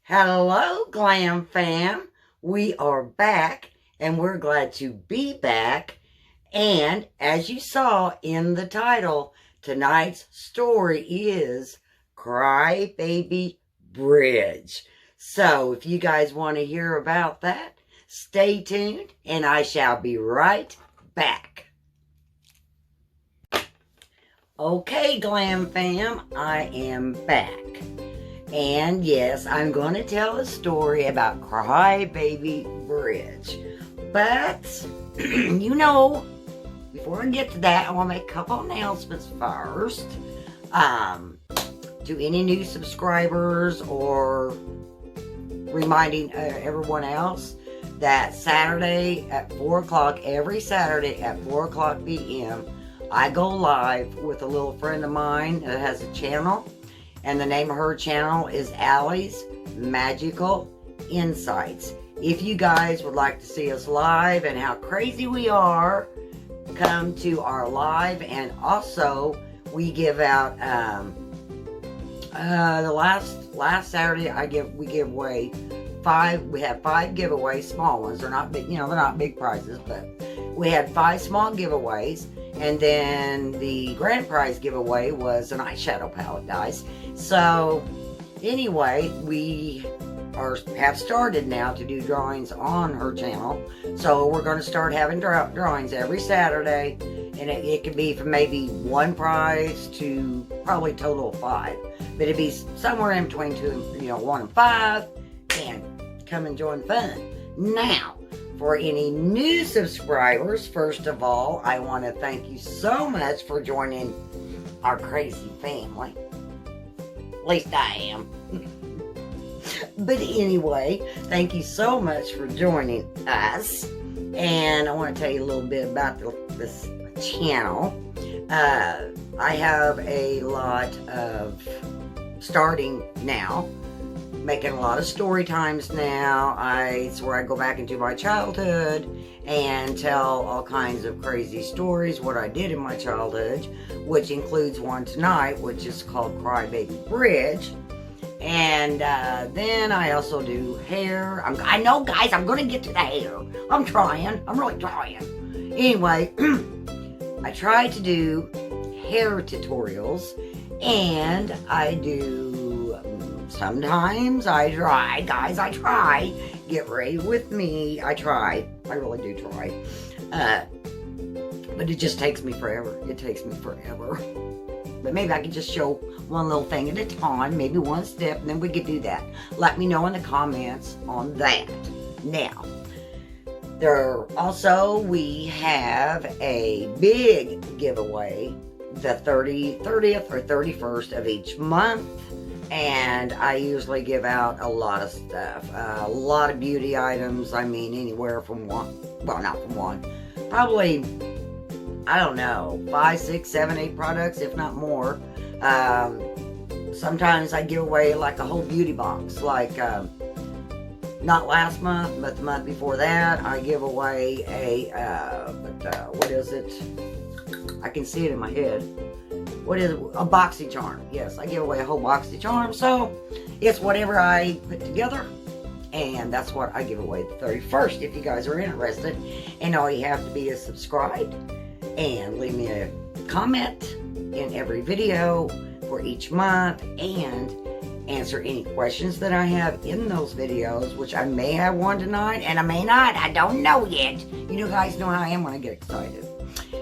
Hello, Glam Fam. We are back, and we're glad to be back. And as you saw in the title, tonight's story is Cry Baby Bridge. So if you guys want to hear about that, stay tuned, and I shall be right back. Okay, Glam Fam, I am back. And yes, I'm going to tell a story about Cry Baby Bridge. But, before I get to that, I want to make a couple announcements first. To any new subscribers, or reminding everyone else that Saturday at 4 o'clock, every Saturday at 4 o'clock p.m., I go live with a little friend of mine that has a channel. And the name of her channel is ALLI'S Magical Insights. If you guys would like to see us live and how crazy we are, come to our live. And also, we give out the last Saturday we give away we have 5 giveaways, small ones. They're not big, they're not big prizes, but we had 5 small giveaways. And then the grand prize giveaway was an eyeshadow palette, guys. So anyway, we have started now to do drawings on her channel. So we're going to start having drawings every Saturday. And it could be from maybe 1 prize to probably total of 5. But it'd be somewhere in between 1 and 5. And come and join fun. Now, for any new subscribers, first of all, I want to thank you so much for joining our crazy family. At least I am. But anyway, thank you so much for joining us. And I want to tell you a little bit about this channel. I have a lot of starting now. Making a lot of story times now. It's where I go back into my childhood and tell all kinds of crazy stories, what I did in my childhood, which includes one tonight, which is called Cry Baby Bridge. And then I also do hair. I know, guys, I'm going to get to the hair. I'm trying. I'm really trying. Anyway, I try to do hair tutorials, and I do sometimes I try, guys, I try. Get ready with me. I try. I really do try. But it just takes me forever. It takes me forever. But maybe I can just show one little thing at a time, maybe one step, and then we could do that. Let me know in the comments on that. Now, we have a big giveaway the 30th or 31st of each month. And I usually give out a lot of stuff, a lot of beauty items. I mean, anywhere from probably, I don't know, 5, 6, 7, 8 products, if not more. Sometimes I give away like a whole beauty box, like not last month, but the month before that, I give away what is it? I can see it in my head. What is it? A BoxyCharm. Yes, I give away a whole BoxyCharm. So it's whatever I put together, and that's what I give away the 31st. If you guys are interested, and all you have to be is subscribed and leave me a comment in every video for each month, and answer any questions that I have in those videos, which I may have one tonight and I may not. I don't know yet. You guys know how I am when I get excited,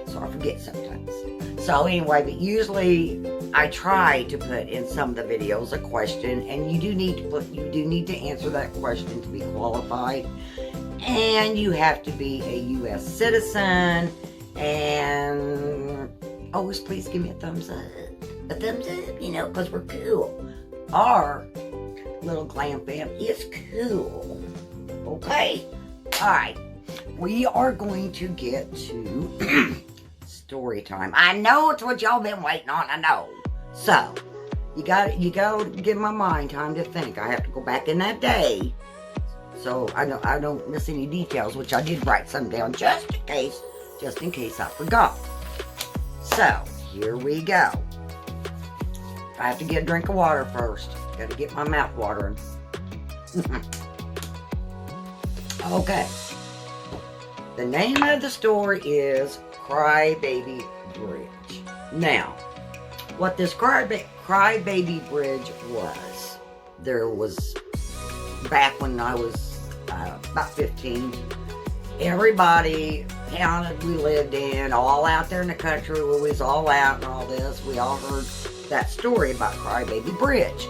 so I forget sometimes. So anyway, but usually I try to put in some of the videos a question, and you do need to answer that question to be qualified. And you have to be a U.S. citizen, and always please give me a thumbs up. A thumbs up, because we're cool. Our little Glam Fam is cool. Okay? Alright. We are going to get to story time. I know it's what y'all been waiting on, I know. So, you gotta give my mind time to think. I have to go back in that day, so I don't miss any details, which I did write some down just in case I forgot. So, here we go. I have to get a drink of water first. Gotta get my mouth watering. Okay. The name of the story is Crybaby Bridge. Now, what this Crybaby Bridge was, there was, back when I was about 15, everybody, town that we lived in, all out there in the country, we was all out and all this, we all heard that story about Crybaby Bridge.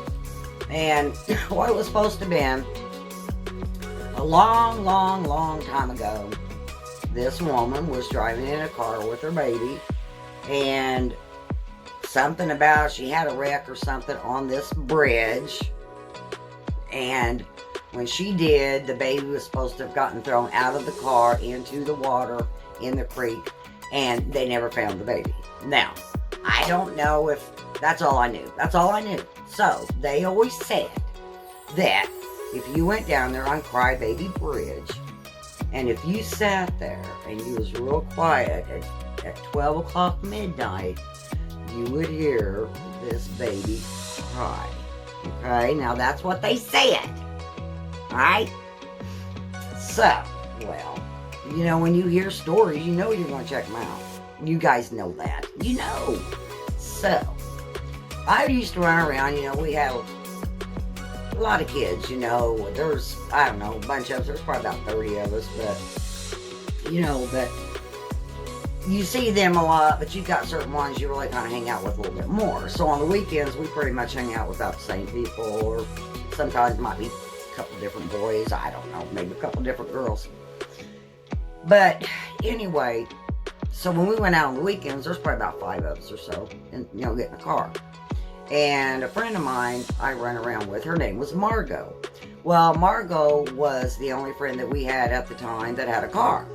And what it was supposed to have been, a long, long, long time ago, this woman was driving in a car with her baby, and something about she had a wreck or something on this bridge, and when she did, the baby was supposed to have gotten thrown out of the car into the water in the creek, and they never found the baby. Now, I don't know if that's all I knew. That's all I knew. So, they always said that if you went down there on Crybaby Bridge, and if you sat there and you was real quiet at 12 o'clock midnight, you would hear this baby cry. Okay, now that's what they said. Alright? So, well, you know, when you hear stories, you know you're going to check them out. You guys know that. You know. So, I used to run around, you know, we had a lot of kids, you know. There's, I don't know, a bunch of us. There's probably about 30 of us, but, you know, that you see them a lot, but you've got certain ones you really kind of hang out with a little bit more. So on the weekends, we pretty much hang out without the same people, or sometimes it might be a couple different boys, I don't know, maybe a couple different girls. But anyway, so when we went out on the weekends, there's probably about 5 of us or so, and, you know, get in the car. And a friend of mine I run around with, her name was Margot. Well, Margot was the only friend that we had at the time that had a car.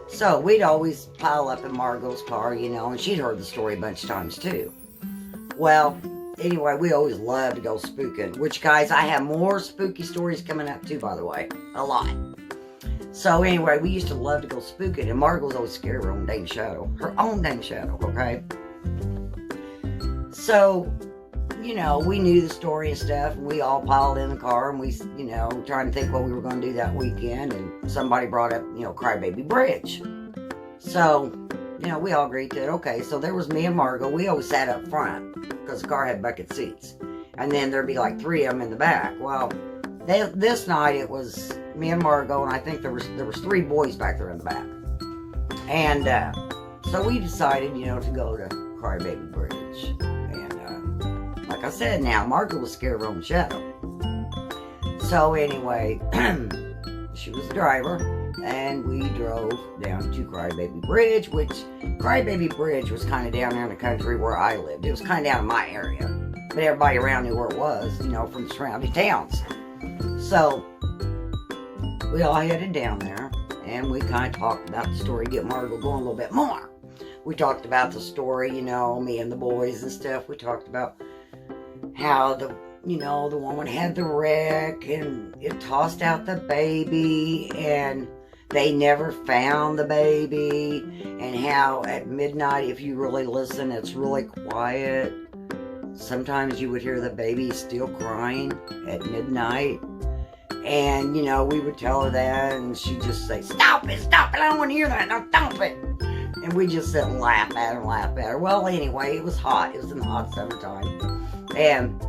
So we'd always pile up in Margot's car, you know, and she'd heard the story a bunch of times too. Well, anyway, we always loved to go spooking, which, guys, I have more spooky stories coming up too, by the way. A lot. So anyway, we used to love to go spooking, and Margot was always scared of her own dang shadow. Her own dang shadow, okay? So, you know, we knew the story and stuff, and we all piled in the car, and we, you know, trying to think what we were going to do that weekend, and somebody brought up, you know, Crybaby Bridge. So, you know, we all agreed to it. Okay, so there was me and Margot. We always sat up front, because the car had bucket seats. And then there'd be like 3 of them in the back. Well, this night it was me and Margot, and I think there was 3 boys back there in the back. And so we decided, you know, to go to Crybaby Bridge. Like I said, now, Margaret was scared of her own shadow. So anyway, she was the driver, and we drove down to Crybaby Bridge, which Crybaby Bridge was kind of down there in the country where I lived. It was kind of down in my area, but everybody around knew where it was, you know, from the surrounding towns. So we all headed down there, and we kind of talked about the story, get Margot going a little bit more. We talked about the story, you know, me and the boys and stuff. We talked about how the woman had the wreck, and it tossed out the baby, and they never found the baby, and how at midnight, if you really listen, it's really quiet. Sometimes you would hear the baby still crying at midnight. And, you know, we would tell her that, and she'd just say, stop it, I don't want to hear that, no, stop it. And we just sit and laugh at her. Well, anyway, it was hot. It was in the hot summertime. And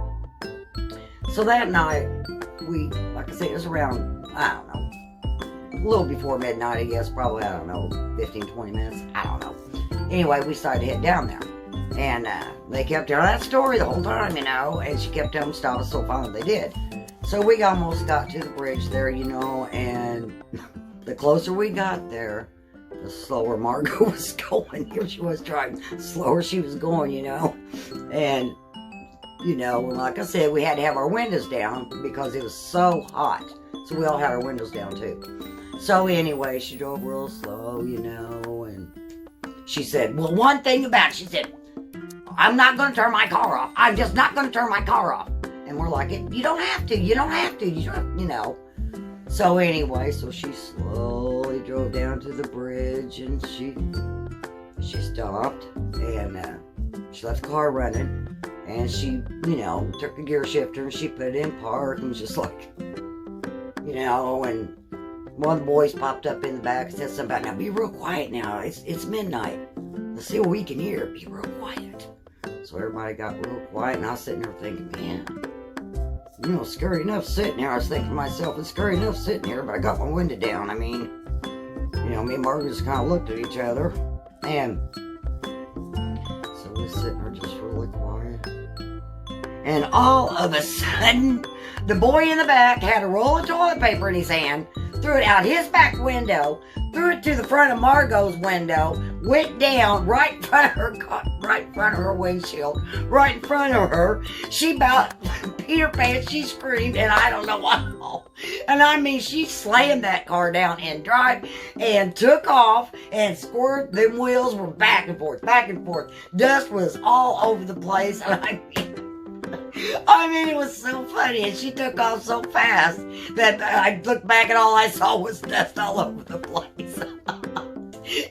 so that night, we, like I said, it was around, I don't know, a little before midnight, I guess, probably, I don't know, 15, 20 minutes, I don't know. Anyway, we decided to head down there. And they kept telling that story the whole time, you know, and she kept telling them to stop us, so finally they did. So we almost got to the bridge there, you know, and the closer we got there, the slower Margot was going. Here she was driving, the slower she was going, you know. And, you know, like I said, we had to have our windows down because it was so hot. So we all had our windows down too. So anyway, she drove real slow, you know, and she said, well, one thing about it, she said, I'm not going to turn my car off. I'm just not going to turn my car off. And we're like, you don't have to, you know. So anyway, so she slowly drove down to the bridge, and she stopped, and she left the car running, and she, you know, took the gear shifter, and she put it in park, and was just like, you know, and one of the boys popped up in the back and said something about, now be real quiet now, it's midnight. Let's see what we can hear. Be real quiet. So everybody got real quiet, and I was sitting there thinking, man, you know, scary enough sitting there. I was thinking to myself, it's scary enough sitting here, but I got my window down. I mean, you know, me and Margaret just kind of looked at each other, and so we're sitting there just really quiet. And all of a sudden, the boy in the back had a roll of toilet paper in his hand, threw it out his back window, threw it to the front of Margot's window, went down right in front of her car, right in front of her windshield, right in front of her. She about peed her pants, she screamed, and I don't know what all. And I mean, she slammed that car down and drive and took off and squirt. Them wheels were back and forth, back and forth. Dust was all over the place, and I mean, it was so funny, and she took off so fast that I looked back and all I saw was dust all over the place.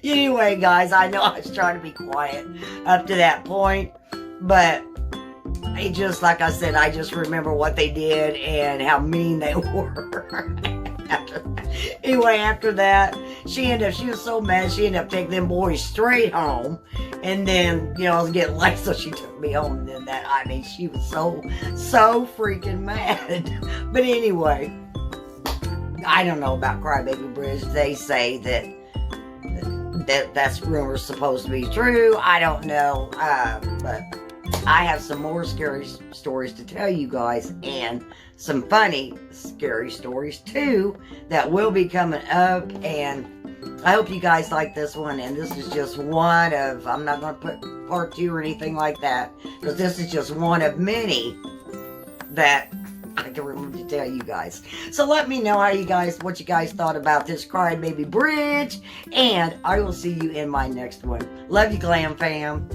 Anyway, guys, I know I was trying to be quiet up to that point, but it just, like I said, I just remember what they did and how mean they were. Anyway, after that, she was so mad, she ended up taking them boys straight home. And then, you know, I was getting late, so she took me home. And then I mean, she was so freaking mad. But anyway, I don't know about Crybaby Bridge. They say that's rumor supposed to be true. I don't know. But I have some more scary stories to tell you guys, and some funny, scary stories too that will be coming up. And I hope you guys like this one, and this is just one of, I'm not going to put part 2 or anything like that, because this is just one of many that I can remember to tell you guys. So let me know what you guys thought about this Crybaby Bridge, and I will see you in my next one. Love you, Glam Fam.